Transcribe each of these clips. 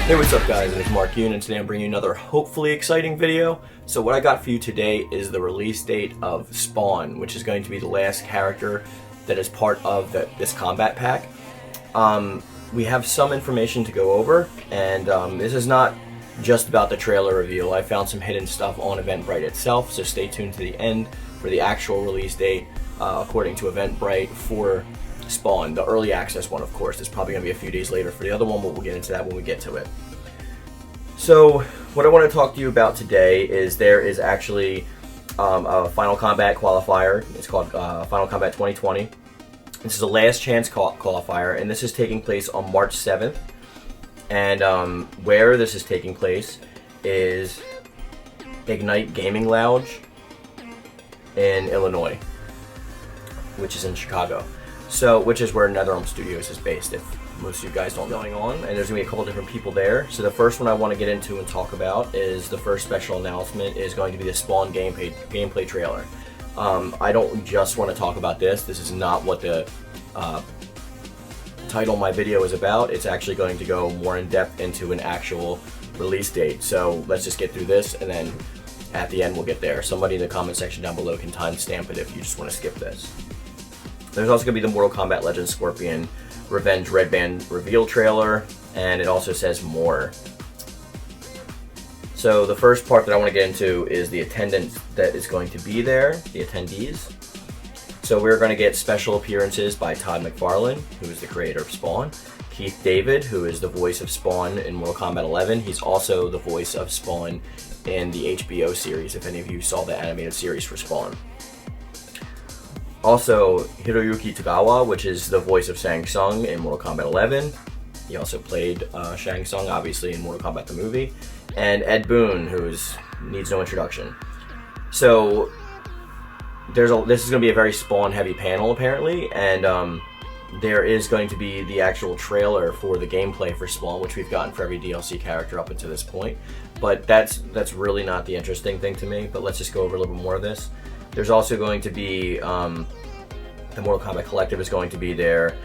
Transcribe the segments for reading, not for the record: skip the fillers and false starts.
Hey, what's up guys, it's Mark Yoon, and today I'm bringing you another hopefully exciting video. So what I got for you today is the release date of Spawn, which is going to be the last character that is part of this combat pack. We have some information to go over, and this is not just about the trailer reveal. I found some hidden stuff on Eventbrite itself, so stay tuned to the end for the actual release date according to Eventbrite for Spawn. The early access one, of course, is probably going to be a few days later for the other one, but we'll get into that when we get to it. So what I want to talk to you about today is there is actually a Final Combat qualifier. It's called Final Combat 2020. This is a last chance qualifier, and this is taking place on March 7th. And where this is taking place is Ignite Gaming Lounge in Illinois, which is in Chicago. So, which is where NetherRealm Studios is based, if most of you guys don't know what's going on. And there's going to be a couple different people there. So the first one I want to get into and talk about is the first special announcement is going to be the Spawn gameplay trailer. I don't just want to talk about this. This is not what the title of my video is about. It's actually going to go more in depth into an actual release date. So let's just get through this, and then at the end we'll get there. Somebody in the comment section down below can timestamp it if you just want to skip this. There's also going to be the Mortal Kombat Legends Scorpion Revenge Red Band reveal trailer, and it also says more. So the first part that I want to get into is the attendance that is going to be there, the attendees. So we're going to get special appearances by Todd McFarlane, who is the creator of Spawn, Keith David, who is the voice of Spawn in Mortal Kombat 11. He's also the voice of Spawn in the HBO series, if any of you saw the animated series for Spawn. Also, Hiroyuki Tagawa, which is the voice of Shang Tsung in Mortal Kombat 11. He also played Shang Tsung, obviously, in Mortal Kombat the movie. And Ed Boon, who needs no introduction. So, this is going to be a very Spawn-heavy panel, apparently, and there is going to be the actual trailer for the gameplay for Spawn, which we've gotten for every DLC character up until this point. But that's really not the interesting thing to me, but let's just go over a little bit more of this. There's also going to be, the Mortal Kombat Collective is going to be there,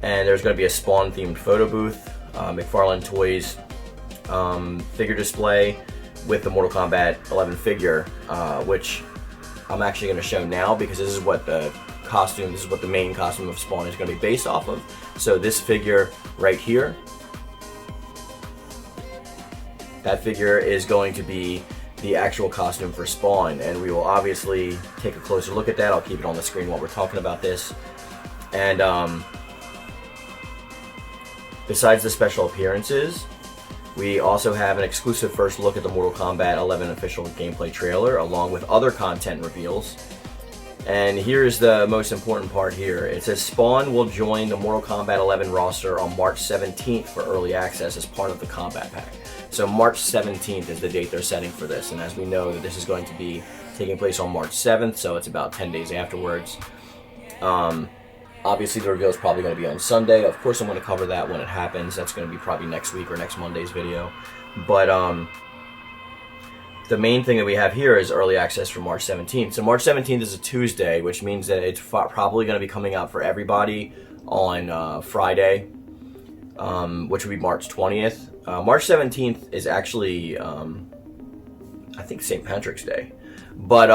and there's going to be a Spawn-themed photo booth, McFarlane Toys figure display with the Mortal Kombat 11 figure, which I'm actually going to show now because this is what the main costume of Spawn is going to be based off of. So this figure right here, that figure is going to be the actual costume for Spawn, and we will obviously take a closer look at that. I'll keep it on the screen while we're talking about this. And besides the special appearances, we also have an exclusive first look at the Mortal Kombat 11 official gameplay trailer, along with other content reveals. And here's the most important part here. It says Spawn will join the Mortal Kombat 11 roster on March 17th for early access as part of the Combat Pack. So March 17th is the date they're setting for this, and as we know that this is going to be taking place on March 7th, so it's about 10 days afterwards. Obviously the reveal is probably going to be on Sunday. Of course I'm going to cover that when it happens. That's going to be probably next week or next Monday's video. But the main thing that we have here is early access for March 17th. So March 17th is a Tuesday, which means that it's probably going to be coming out for everybody on Friday, which would be March 20th. March 17th is actually, I think, St. Patrick's Day. But,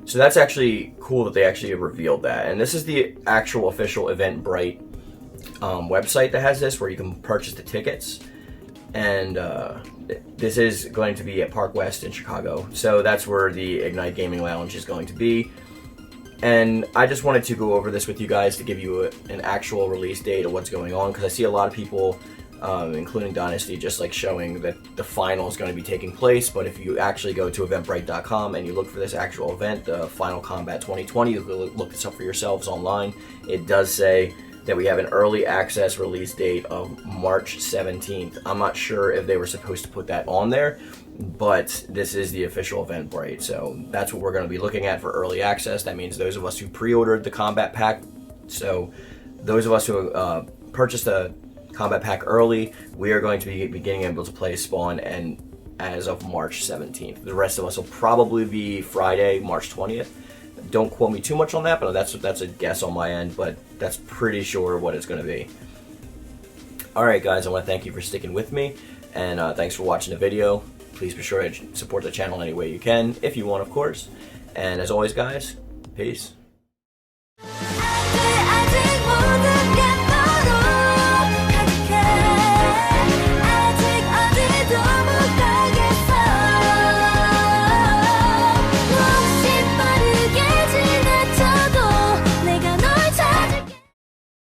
so that's actually cool that they actually revealed that. And this is the actual official Eventbrite website that has this, where you can purchase the tickets. And this is going to be at Park West in Chicago. So that's where the Ignite Gaming Lounge is going to be. And I just wanted to go over this with you guys to give you an actual release date of what's going on, because I see a lot of people, including Dynasty, just like showing that the final is going to be taking place. But if you actually go to eventbrite.com and you look for this actual event, the Final Combat 2020, you can look this up for yourselves online. It does say that we have an early access release date of March 17th. I'm not sure if they were supposed to put that on there, but this is the official Eventbrite, so that's what we're going to be looking at for early access. That means those of us who pre-ordered the Combat Pack, so those of us who purchased the Combat Pack early, we are going to be beginning able to play Spawn, and as of March 17th. The rest of us will probably be Friday, March 20th. Don't quote me too much on that, but that's a guess on my end, but that's pretty sure what it's going to be. Alright guys, I want to thank you for sticking with me, and thanks for watching the video. Please be sure to support the channel any way you can, if you want of course. And as always guys, peace.